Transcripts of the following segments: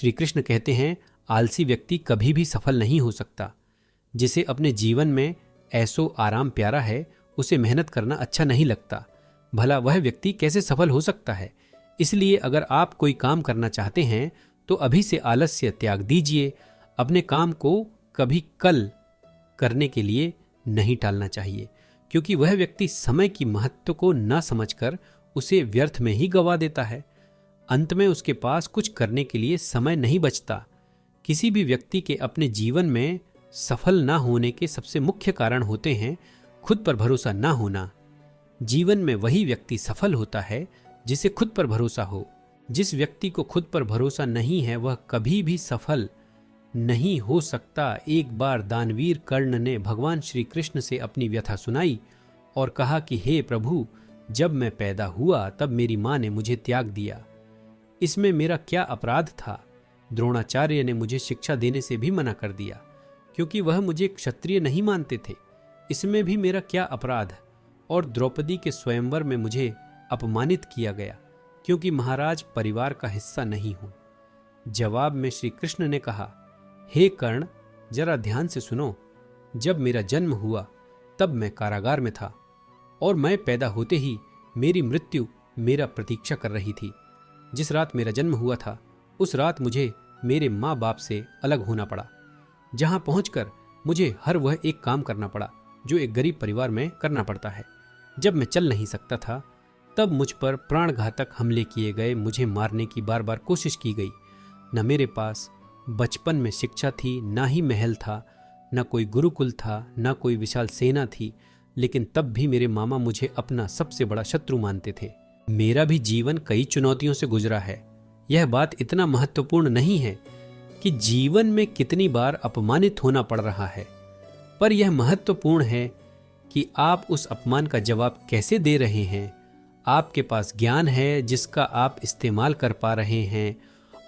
श्री कृष्ण कहते हैं, आलसी व्यक्ति कभी भी सफल नहीं हो सकता। जिसे अपने जीवन में ऐसो आराम प्यारा है, उसे मेहनत करना अच्छा नहीं लगता। भला वह व्यक्ति कैसे सफल हो सकता है? इसलिए अगर आप कोई काम करना चाहते हैं तो अभी से आलस्य त्याग दीजिए। अपने काम को कभी कल करने के लिए नहीं टालना चाहिए, क्योंकि वह व्यक्ति समय की महत्व को न समझकर उसे व्यर्थ में ही गवा देता है। अंत में उसके पास कुछ करने के लिए समय नहीं बचता। किसी भी व्यक्ति के अपने जीवन में सफल ना होने के सबसे मुख्य कारण होते हैं खुद पर भरोसा ना होना। जीवन में वही व्यक्ति सफल होता है जिसे खुद पर भरोसा हो। जिस व्यक्ति को खुद पर भरोसा नहीं है वह कभी भी सफल नहीं हो सकता। एक बार दानवीर कर्ण ने भगवान श्री कृष्ण से अपनी व्यथा सुनाई और कहा कि हे प्रभु, जब मैं पैदा हुआ तब मेरी माँ ने मुझे त्याग दिया। इसमें मेरा क्या अपराध था? द्रोणाचार्य ने मुझे शिक्षा देने से भी मना कर दिया, क्योंकि वह मुझे क्षत्रिय नहीं मानते थे। इसमें भी मेरा क्या अपराध? और द्रौपदी के स्वयंवर में मुझे अपमानित किया गया, क्योंकि महाराज परिवार का हिस्सा नहीं हूं। जवाब में श्री कृष्ण ने कहा, हे कर्ण, जरा ध्यान से सुनो। जब मेरा जन्म हुआ तब मैं कारागार में था और मैं पैदा होते ही मेरी मृत्यु मेरा प्रतीक्षा कर रही थी। जिस रात मेरा जन्म हुआ था उस रात मुझे मेरे माँ बाप से अलग होना पड़ा, जहाँ पहुँचकर मुझे हर वह एक काम करना पड़ा जो एक गरीब परिवार में करना पड़ता है। जब मैं चल नहीं सकता था तब मुझ पर प्राणघातक हमले किए गए। मुझे मारने की बार बार कोशिश की गई। न मेरे पास बचपन में शिक्षा थी, ना ही महल था, न कोई गुरुकुल था, न कोई विशाल सेना थी, लेकिन तब भी मेरे मामा मुझे अपना सबसे बड़ा शत्रु मानते थे। मेरा भी जीवन कई चुनौतियों से गुजरा है। यह बात इतना महत्वपूर्ण नहीं है कि जीवन में कितनी बार अपमानित होना पड़ रहा है, पर यह महत्वपूर्ण है कि आप उस अपमान का जवाब कैसे दे रहे हैं। आपके पास ज्ञान है जिसका आप इस्तेमाल कर पा रहे हैं,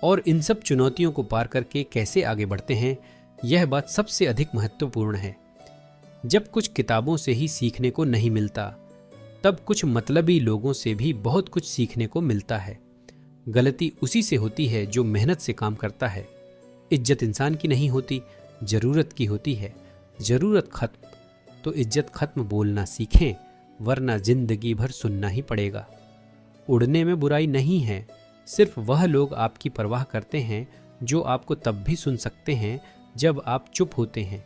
और इन सब चुनौतियों को पार करके कैसे आगे बढ़ते हैं, यह बात सबसे अधिक महत्वपूर्ण है। जब कुछ किताबों से ही सीखने को नहीं मिलता, तब कुछ मतलबी लोगों से भी बहुत कुछ सीखने को मिलता है। गलती उसी से होती है जो मेहनत से काम करता है। इज्जत इंसान की नहीं होती, जरूरत की होती है। जरूरत खत्म तो इज्जत खत्म बोलना सीखें, वरना जिंदगी भर सुनना ही पड़ेगा। उड़ने में बुराई नहीं है, सिर्फ वह लोग आपकी परवाह करते हैं जो आपको तब भी सुन सकते हैं जब आप चुप होते हैं।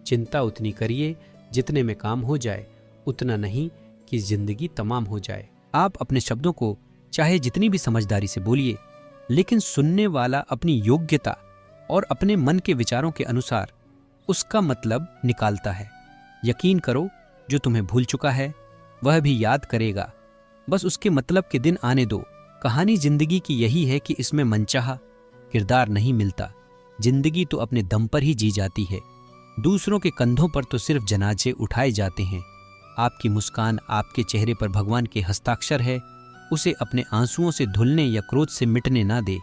चिंता उतनी करिए जितने में काम हो जाए, उतना नहीं कि जिंदगी तमाम हो जाए। आप अपने शब्दों को चाहे जितनी भी समझदारी से बोलिए, लेकिन सुनने वाला अपनी योग्यता और अपने मन के विचारों के अनुसार उसका मतलब निकालता है। यकीन करो, जो तुम्हें भूल चुका है वह भी याद करेगा। बस उसके मतलब के दिन आने दो। कहानी जिंदगी की यही है कि इसमें मनचाहा किरदार नहीं मिलता। जिंदगी तो अपने दम पर ही जी जाती है। दूसरों के कंधों पर तो सिर्फ जनाजे उठाए जाते हैं। आपकी मुस्कान आपके चेहरे पर भगवान के हस्ताक्षर है। उसे अपने आंसुओं से धुलने या क्रोध से मिटने ना दे।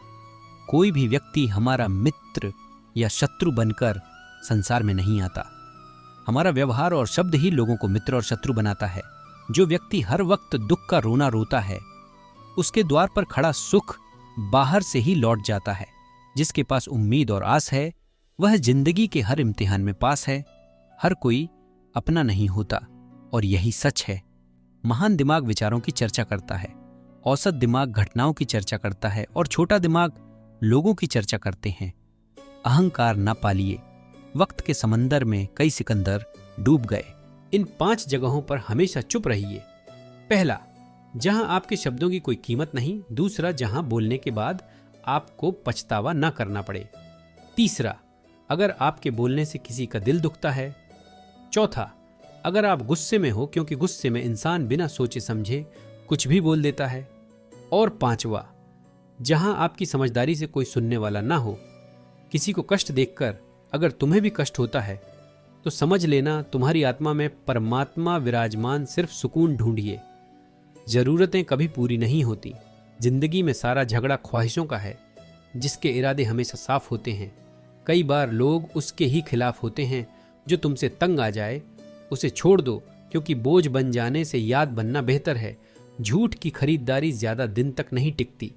कोई भी व्यक्ति हमारा मित्र या शत्रु बनकर संसार में नहीं आता। हमारा व्यवहार और शब्द ही लोगों को मित्र और शत्रु बनाता है। जो व्यक्ति हर वक्त दुख का रोना रोता है, उसके द्वार पर खड़ा सुख बाहर से ही लौट जाता है। जिसके पास उम्मीद और आस है, वह जिंदगी के हर इम्तिहान में पास है। हर कोई अपना नहीं होता, और यही सच है। महान दिमाग विचारों की चर्चा करता है, औसत दिमाग घटनाओं की चर्चा करता है, और छोटा दिमाग लोगों की चर्चा करते हैं। अहंकार न पालिए। वक्त के समंदर में कई सिकंदर डूब गए। इन 5 जगहों पर हमेशा चुप रहिए। पहला, जहां आपके शब्दों की कोई कीमत नहीं। दूसरा, जहां बोलने के बाद आपको पछतावा न करना पड़े। तीसरा, अगर आपके बोलने से किसी का दिल दुखता है। चौथा, अगर आप गुस्से में हो, क्योंकि गुस्से में इंसान बिना सोचे समझे कुछ भी बोल देता है। और पांचवा, जहां आपकी समझदारी से कोई सुनने वाला ना हो। किसी को कष्ट देखकर अगर तुम्हें भी कष्ट होता है तो समझ लेना तुम्हारी आत्मा में परमात्मा विराजमान। सिर्फ सुकून ढूंढिए। जरूरतें कभी पूरी नहीं होती। जिंदगी में सारा झगड़ा ख्वाहिशों का है, जिसके इरादे हमेशा साफ होते हैं। कई बार लोग उसके ही खिलाफ होते हैं। जो तुमसे तंग आ जाए उसे छोड़ दो, क्योंकि बोझ बन जाने से याद बनना बेहतर है। झूठ की खरीदारी ज्यादा दिन तक नहीं टिकती।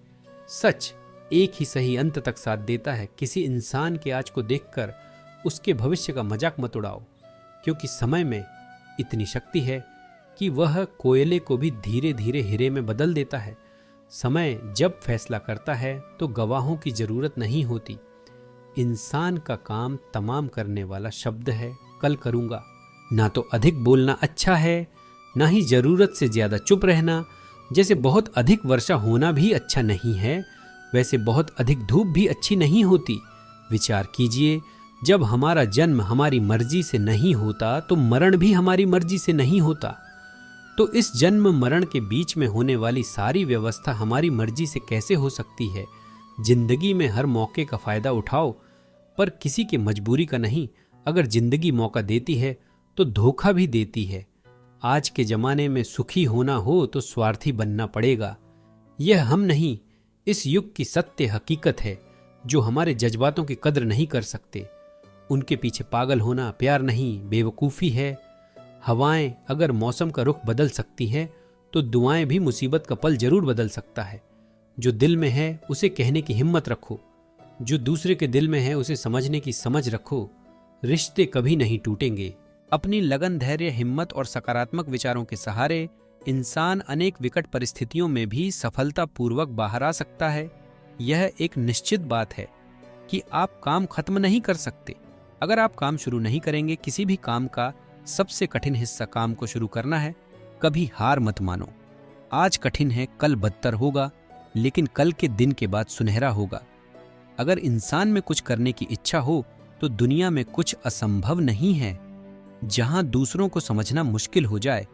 सच एक ही सही अंत तक साथ देता है। किसी इंसान के आज को देखकर उसके भविष्य का मजाक मत उड़ाओ, क्योंकि समय में इतनी शक्ति है कि वह कोयले को भी धीरे धीरे हीरे में बदल देता है। समय जब फैसला करता है तो गवाहों की जरूरत नहीं होती। इंसान का काम तमाम करने वाला शब्द है कल करूंगा। ना तो अधिक बोलना अच्छा है, ना ही जरूरत से ज्यादा चुप रहना। जैसे बहुत अधिक वर्षा होना भी अच्छा नहीं है, वैसे बहुत अधिक धूप भी अच्छी नहीं होती। विचार कीजिए, जब हमारा जन्म हमारी मर्जी से नहीं होता तो मरण भी हमारी मर्जी से नहीं होता। तो इस जन्म मरण के बीच में होने वाली सारी व्यवस्था हमारी मर्जी से कैसे हो सकती है? जिंदगी में हर मौके का फायदा उठाओ, पर किसी की मजबूरी का नहीं। अगर जिंदगी मौका देती है तो धोखा भी देती है। आज के जमाने में सुखी होना हो तो स्वार्थी बनना पड़ेगा। यह हम नहीं, इस युग की सत्य हकीकत है। जो हमारे जज्बातों की कद्र नहीं कर सकते, उनके पीछे पागल होना प्यार नहीं, बेवकूफ़ी है। हवाएं अगर मौसम का रुख बदल सकती है तो दुआएं भी मुसीबत का पल जरूर बदल सकता है। जो दिल में है उसे कहने की हिम्मत रखो, जो दूसरे के दिल में है उसे समझने की समझ रखो। रिश्ते कभी नहीं टूटेंगे। अपनी लगन, धैर्य, हिम्मत और सकारात्मक विचारों के सहारे इंसान अनेक विकट परिस्थितियों में भी सफलतापूर्वक बाहर आ सकता है। यह एक निश्चित बात है कि आप काम खत्म नहीं कर सकते। अगर आप काम शुरू नहीं करेंगे, किसी भी काम का सबसे कठिन हिस्सा काम को शुरू करना है। कभी हार मत मानो। आज कठिन है, कल बदतर होगा, लेकिन कल के दिन के बाद सुनहरा होगा। अगर इंसान में कुछ करने की इच्छा हो तो दुनिया में कुछ असंभव नहीं है। जहां दूसरों को समझना मुश्किल हो जाए,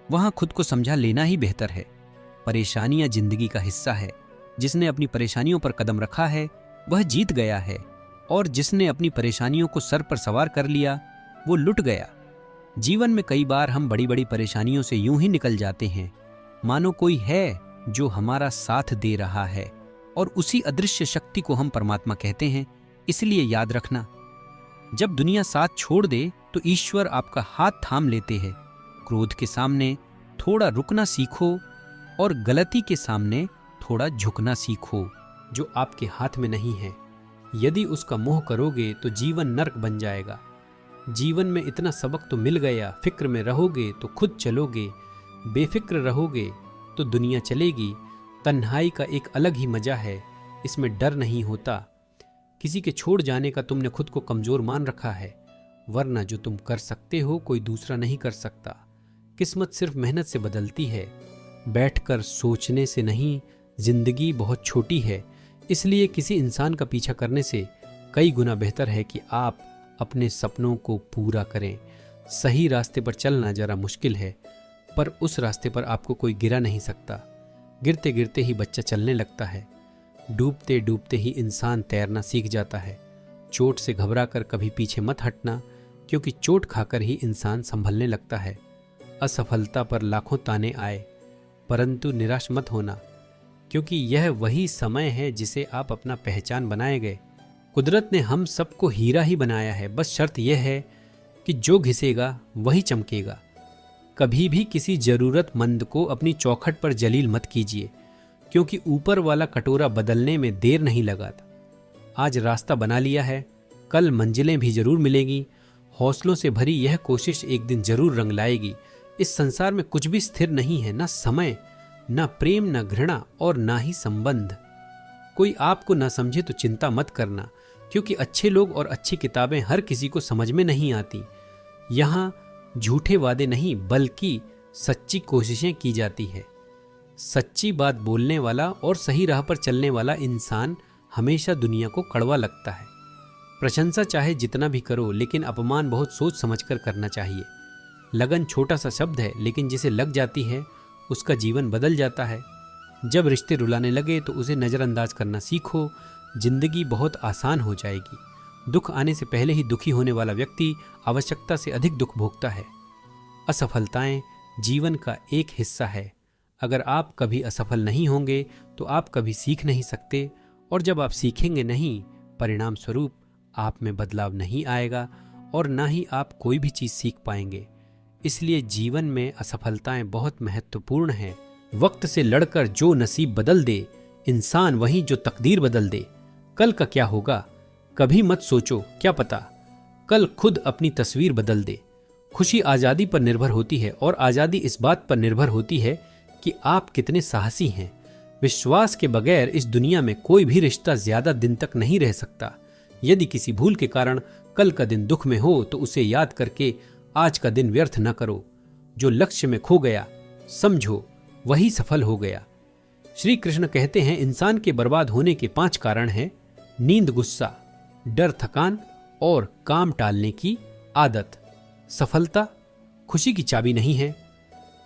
वहां खुद को समझा लेना ही बेहतर है। परेशानियां जिंदगी का हिस्सा है। जिसने अपनी परेशानियों पर कदम रखा है वह जीत गया है, और जिसने अपनी परेशानियों को सर पर सवार कर लिया वो लुट गया। जीवन में कई बार हम बड़ी बड़ी परेशानियों से यूं ही निकल जाते हैं मानो कोई है जो हमारा साथ दे रहा है, और उसी अदृश्य शक्ति को हम परमात्मा कहते हैं। इसलिए याद रखना, जब दुनिया साथ छोड़ दे तो ईश्वर आपका हाथ थाम लेते हैं। क्रोध के सामने थोड़ा रुकना सीखो और गलती के सामने थोड़ा झुकना सीखो। जो आपके हाथ में नहीं है, यदि उसका मोह करोगे तो जीवन नर्क बन जाएगा। जीवन में इतना सबक तो मिल गया, फिक्र में रहोगे तो खुद चलोगे, बेफिक्र रहोगे तो दुनिया चलेगी। तन्हाई का एक अलग ही मजा है, इसमें डर नहीं होता। किसी के छोड़ जाने का तुमने खुद को कमजोर मान रखा है, वरना जो तुम कर सकते हो कोई दूसरा नहीं कर सकता। किस्मत सिर्फ मेहनत से बदलती है, बैठकर सोचने से नहीं। जिंदगी बहुत छोटी है, इसलिए किसी इंसान का पीछा करने से कई गुना बेहतर है कि आप अपने सपनों को पूरा करें। सही रास्ते पर चलना जरा मुश्किल है, पर उस रास्ते पर आपको कोई गिरा नहीं सकता। गिरते गिरते ही बच्चा चलने लगता है, डूबते डूबते ही इंसान तैरना सीख जाता है। चोट से घबराकर कभी पीछे मत हटना, क्योंकि चोट खाकर ही इंसान संभलने लगता है। असफलता पर लाखों ताने आए, परंतु निराश मत होना, क्योंकि यह वही समय है जिसे आप अपना पहचान बनाए गए। कुदरत ने हम सबको हीरा ही बनाया है, बस शर्त यह है कि जो घिसेगा वही चमकेगा। कभी भी किसी जरूरतमंद को अपनी चौखट पर जलील मत कीजिए, क्योंकि ऊपर वाला कटोरा बदलने में देर नहीं लगाता। आज रास्ता बना लिया है, कल मंजिलें भी जरूर मिलेगी। हौसलों से भरी यह कोशिश एक दिन जरूर रंग लाएगी। इस संसार में कुछ भी स्थिर नहीं है, ना समय, ना प्रेम, ना घृणा और ना ही संबंध। कोई आपको ना समझे तो चिंता मत करना, क्योंकि अच्छे लोग और अच्छी किताबें हर किसी को समझ में नहीं आती। यहाँ झूठे वादे नहीं, बल्कि सच्ची कोशिशें की जाती है। सच्ची बात बोलने वाला और सही राह पर चलने वाला इंसान हमेशा दुनिया को कड़वा लगता है। प्रशंसा चाहे जितना भी करो, लेकिन अपमान बहुत सोच समझकर करना चाहिए। लगन छोटा सा शब्द है, लेकिन जिसे लग जाती है उसका जीवन बदल जाता है। जब रिश्ते रुलाने लगे तो उसे नज़रअंदाज करना सीखो, जिंदगी बहुत आसान हो जाएगी। दुख आने से पहले ही दुखी होने वाला व्यक्ति आवश्यकता से अधिक दुख भोगता है। असफलताएं जीवन का एक हिस्सा है। अगर आप कभी असफल नहीं होंगे तो आप कभी सीख नहीं सकते, और जब आप सीखेंगे नहीं, परिणाम स्वरूप आप में बदलाव नहीं आएगा और ना ही आप कोई भी चीज़ सीख पाएंगे। इसलिए जीवन में असफलताएं बहुत महत्वपूर्ण हैं। वक्त से लड़कर जो नसीब बदल दे, इंसान वही जो तकदीर बदल दे। कल का क्या होगा कभी मत सोचो, क्या पता कल खुद अपनी तस्वीर बदल दे। खुशी आज़ादी पर निर्भर होती है और आज़ादी इस बात पर निर्भर होती है कि आप कितने साहसी हैं। विश्वास के बगैर इस दुनिया में कोई भी रिश्ता ज्यादा दिन तक नहीं रह सकता। यदि किसी भूल के कारण कल का दिन दुख में हो तो उसे याद करके आज का दिन व्यर्थ न करो। जो लक्ष्य में खो गया समझो वही सफल हो गया। श्री कृष्ण कहते हैं इंसान के बर्बाद होने के 5 कारण हैं: नींद, गुस्सा, डर, थकान और काम टालने की आदत। सफलता खुशी की चाबी नहीं है,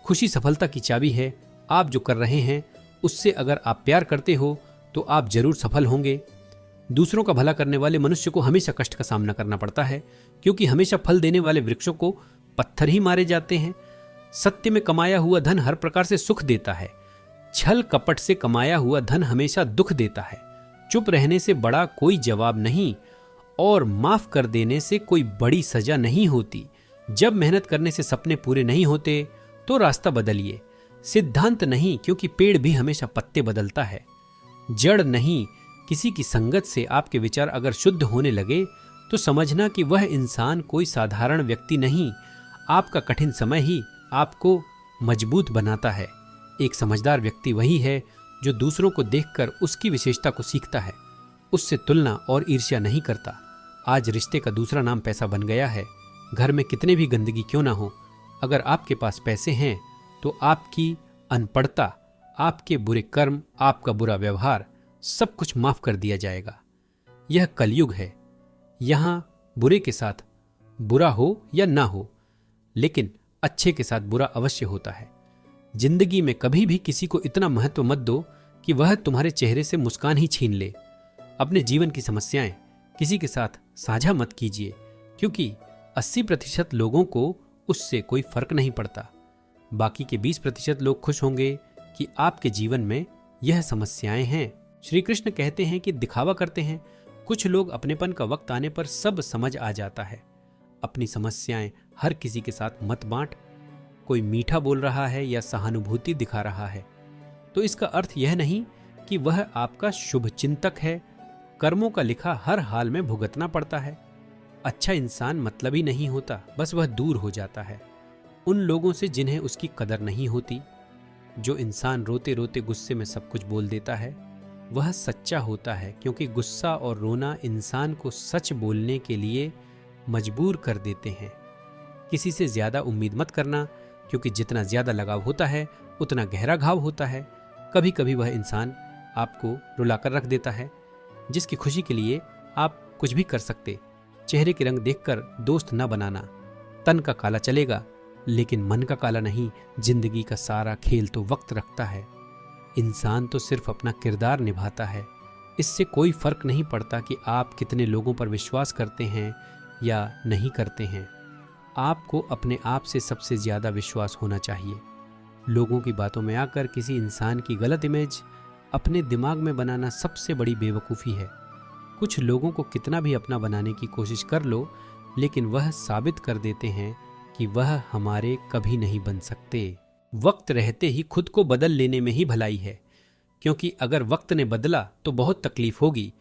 खुशी सफलता की चाबी है। आप जो कर रहे हैं उससे अगर आप प्यार करते हो तो आप जरूर सफल होंगे। दूसरों का भला करने वाले मनुष्य को हमेशा कष्ट का सामना करना पड़ता है, क्योंकि हमेशा फल देने वाले वृक्षों को पत्थर ही मारे जाते हैं। सत्य में कमाया हुआ धन हर प्रकार से सुख देता है, छल कपट से कमाया हुआ धन हमेशा दुख देता है। चुप रहने से बड़ा कोई जवाब नहीं और माफ कर देने से कोई बड़ी सजा नहीं होती। जब मेहनत करने से सपने पूरे नहीं होते तो रास्ता बदलिए। सिद्धांत नहीं, क्योंकि पेड़ भी हमेशा पत्ते बदलता है। जड़ नहीं, किसी की संगत से आपके विचार अगर शुद्ध होने लगे तो समझना कि वह इंसान कोई साधारण व्यक्ति नहीं। आपका कठिन समय ही आपको मजबूत बनाता है। एक समझदार व्यक्ति वही है जो दूसरों को देखकर उसकी विशेषता को सीखता है, उससे तुलना और ईर्ष्या नहीं करता। आज रिश्ते का दूसरा नाम पैसा बन गया है। घर में कितने भी गंदगी क्यों ना हो, अगर आपके पास पैसे हैं तो आपकी अनपढ़ता, आपके बुरे कर्म, आपका बुरा व्यवहार सब कुछ माफ कर दिया जाएगा। यह कलयुग है। यहां बुरे के साथ बुरा हो या ना हो, लेकिन अच्छे के साथ बुरा अवश्य होता है। जिंदगी में कभी भी किसी को इतना महत्व मत दो कि वह तुम्हारे चेहरे से मुस्कान ही छीन ले। अपने जीवन की समस्याएं किसी के साथ साझा मत कीजिए, क्योंकि 80% लोगों को उससे कोई फर्क नहीं पड़ता। बाकी के 20% लोग खुश होंगे कि आपके जीवन में यह समस्याएं हैं। श्री कृष्ण कहते हैं कि दिखावा करते हैं कुछ लोग, अपनेपन का वक्त आने पर सब समझ आ जाता है। अपनी समस्याएं हर किसी के साथ मत बांट। कोई मीठा बोल रहा है या सहानुभूति दिखा रहा है तो इसका अर्थ यह नहीं कि वह आपका शुभ चिंतक है। कर्मों का लिखा हर हाल में भुगतना पड़ता है। अच्छा इंसान मतलबी नहीं होता, बस वह दूर हो जाता है उन लोगों से जिन्हें उसकी कदर नहीं होती। जो इंसान रोते रोते गुस्से में सब कुछ बोल देता है वह सच्चा होता है, क्योंकि गुस्सा और रोना इंसान को सच बोलने के लिए मजबूर कर देते हैं। किसी से ज्यादा उम्मीद मत करना, क्योंकि जितना ज्यादा लगाव होता है उतना गहरा घाव होता है। कभी कभी वह इंसान आपको रुलाकर रख देता है जिसकी खुशी के लिए आप कुछ भी कर सकते। चेहरे के रंग देखकर दोस्त न बनाना। तन का काला चलेगा लेकिन मन का काला नहीं। जिंदगी का सारा खेल तो वक्त रखता है। इंसान तो सिर्फ अपना किरदार निभाता है। इससे कोई फर्क नहीं पड़ता कि आप कितने लोगों पर विश्वास करते हैं या नहीं करते हैं। आपको अपने आप से सबसे ज्यादा विश्वास होना चाहिए। लोगों की बातों में आकर किसी इंसान की गलत इमेज अपने दिमाग में बनाना सबसे बड़ी बेवकूफ़ी है। कुछ लोगों को कितना भी अपना बनाने की कोशिश कर लो, लेकिन वह साबित कर देते हैं कि वह हमारे कभी नहीं बन सकते। वक्त रहते ही खुद को बदल लेने में ही भलाई है, क्योंकि अगर वक्त ने बदला तो बहुत तकलीफ होगी।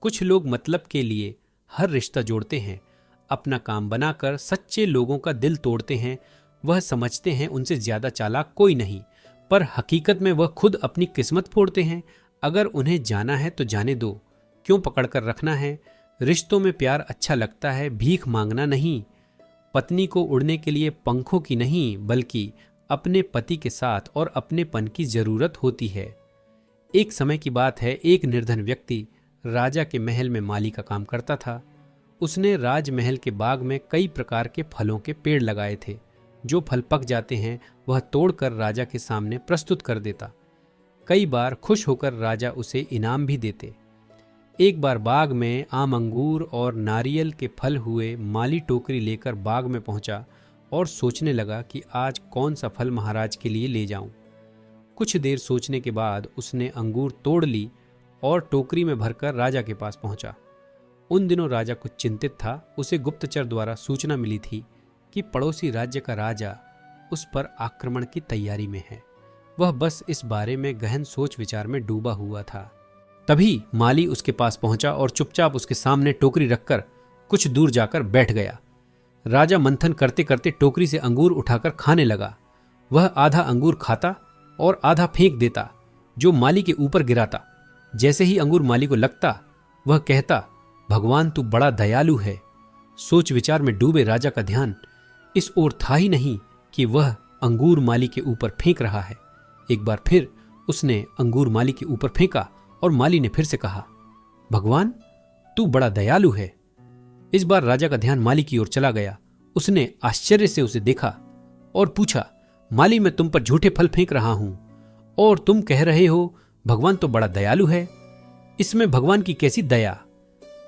कुछ लोग मतलब के लिए हर रिश्ता जोड़ते हैं, अपना काम बनाकर सच्चे लोगों का दिल तोड़ते हैं। वह समझते हैं उनसे ज्यादा चालाक कोई नहीं, पर हकीकत में वह खुद अपनी किस्मत फोड़ते हैं। अगर उन्हें जाना है तो जाने दो, क्यों पकड़ कर रखना है। रिश्तों में प्यार अच्छा लगता है, भीख मांगना नहीं। पत्नी को उड़ने के लिए पंखों की नहीं, बल्कि अपने पति के साथ और अपनेपन की जरूरत होती है। एक समय की बात है, एक निर्धन व्यक्ति राजा के महल में माली का काम करता था। उसने राजमहल के बाग में कई प्रकार के फलों के पेड़ लगाए थे। जो फल पक जाते हैं वह तोड़कर राजा के सामने प्रस्तुत कर देता। कई बार खुश होकर राजा उसे इनाम भी देते। एक बार बाग में आम, अंगूर और नारियल के फल हुए। माली टोकरी लेकर बाग में पहुंचा और सोचने लगा कि आज कौन सा फल महाराज के लिए ले जाऊं। कुछ देर सोचने के बाद उसने अंगूर तोड़ ली और टोकरी में भरकर राजा के पास पहुंचा। उन दिनों राजा कुछ चिंतित था। उसे गुप्तचर द्वारा सूचना मिली थी कि पड़ोसी राज्य का राजा उस पर आक्रमण की तैयारी में है। वह बस इस बारे में गहन सोच विचार में डूबा हुआ था। तभी माली उसके पास पहुंचा और चुपचाप उसके सामने टोकरी रखकर कुछ दूर जाकर बैठ गया। राजा मंथन करते करते टोकरी से अंगूर उठाकर खाने लगा। वह आधा अंगूर खाता और आधा फेंक देता, जो माली के ऊपर गिराता। जैसे ही अंगूर माली को लगता, वह कहता, भगवान तू बड़ा दयालु है। सोच विचार में डूबे राजा का ध्यान इस ओर था ही नहीं कि वह अंगूर माली के ऊपर फेंक रहा है। एक बार फिर उसने अंगूर माली के ऊपर फेंका और माली ने फिर से कहा, भगवान तू बड़ा दयालु है। इस बार राजा का ध्यान माली की ओर चला गया। उसने आश्चर्य से उसे देखा और पूछा, माली मैं तुम पर झूठे फल फेंक रहा हूं और तुम कह रहे हो भगवान तो बड़ा दयालु है, इसमें भगवान की कैसी दया?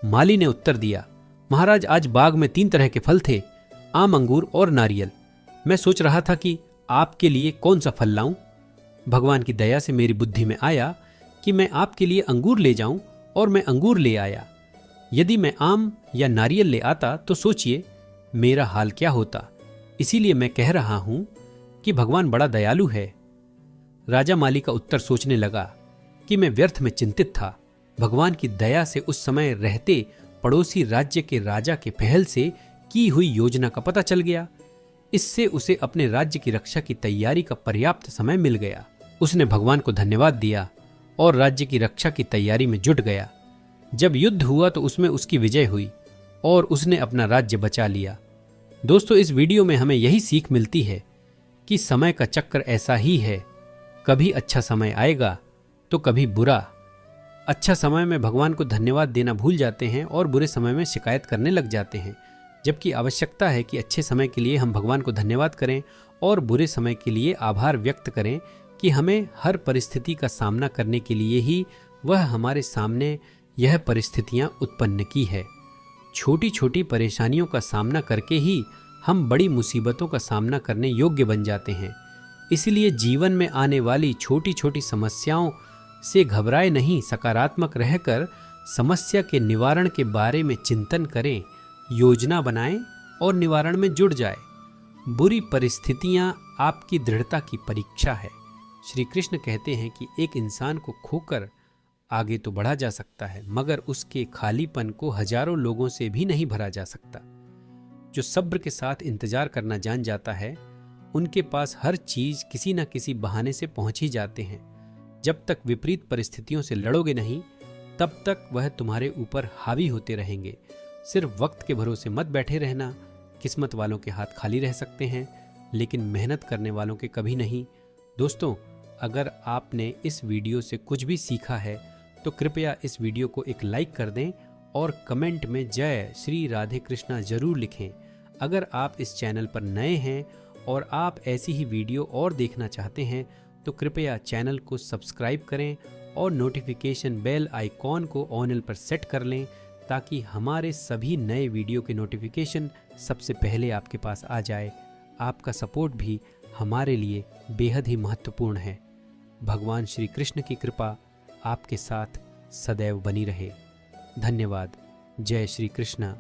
माली ने उत्तर दिया, महाराज आज बाग में 3 तरह के फल थे, आम, अंगूर और नारियल। मैं सोच रहा था कि आपके लिए कौन सा फल लाऊं। भगवान की दया से मेरी बुद्धि में आया कि मैं आपके लिए अंगूर ले जाऊं और मैं अंगूर ले आया। यदि मैं आम या नारियल ले आता तो सोचिए मेरा हाल क्या होता। इसीलिए मैं कह रहा हूं कि भगवान बड़ा दयालु है। राजा माली का उत्तर सोचने लगा कि मैं व्यर्थ में चिंतित था। भगवान की दया से उस समय रहते पड़ोसी राज्य के राजा के पहल से की हुई योजना का पता चल गया। इससे उसे अपने राज्य की रक्षा की तैयारी का पर्याप्त समय मिल गया। उसने भगवान को धन्यवाद दिया और राज्य की रक्षा की तैयारी में जुट गया। जब युद्ध हुआ तो उसमें उसकी विजय हुई और उसने अपना राज्य बचा लिया। दोस्तों, इस वीडियो में हमें यही सीख मिलती है कि समय का चक्र ऐसा ही है, कभी अच्छा समय आएगा तो कभी बुरा। अच्छा समय में भगवान को धन्यवाद देना भूल जाते हैं और बुरे समय में शिकायत करने लग जाते हैं, जबकि आवश्यकता है कि अच्छे समय के लिए हम भगवान को धन्यवाद करें और बुरे समय के लिए आभार व्यक्त करें कि हमें हर परिस्थिति का सामना करने के लिए ही वह हमारे सामने यह परिस्थितियां उत्पन्न की है। छोटी छोटी परेशानियों का सामना करके ही हम बड़ी मुसीबतों का सामना करने योग्य बन जाते हैं। इसलिए जीवन में आने वाली छोटी छोटी समस्याओं से घबराए नहीं, सकारात्मक रहकर समस्या के निवारण के बारे में चिंतन करें, योजना बनाएं और निवारण में जुट जाए। बुरी परिस्थितियां आपकी दृढ़ता की परीक्षा है। श्री कृष्ण कहते हैं कि एक इंसान को खोकर आगे तो बढ़ा जा सकता है, मगर उसके खालीपन को हजारों लोगों से भी नहीं भरा जा सकता। जो सब्र के साथ इंतजार करना जान जाता है, उनके पास हर चीज किसी न किसी बहाने से पहुंच ही जाते हैं। जब तक विपरीत परिस्थितियों से लड़ोगे नहीं, तब तक वह तुम्हारे ऊपर हावी होते रहेंगे। सिर्फ वक्त के भरोसे मत बैठे रहना। किस्मत वालों के हाथ खाली रह सकते हैं, लेकिन मेहनत करने वालों के कभी नहीं। दोस्तों, अगर आपने इस वीडियो से कुछ भी सीखा है तो कृपया इस वीडियो को एक लाइक कर दें और कमेंट में जय श्री राधे कृष्णा जरूर लिखें। अगर आप इस चैनल पर नए हैं और आप ऐसी ही वीडियो और देखना चाहते हैं तो कृपया चैनल को सब्सक्राइब करें और नोटिफिकेशन बेल आइकॉन को ऑन पर सेट कर लें, ताकि हमारे सभी नए वीडियो के नोटिफिकेशन सबसे पहले आपके पास आ जाए। आपका सपोर्ट भी हमारे लिए बेहद ही महत्वपूर्ण है। भगवान श्री कृष्ण की कृपा आपके साथ सदैव बनी रहे। धन्यवाद। जय श्री कृष्ण।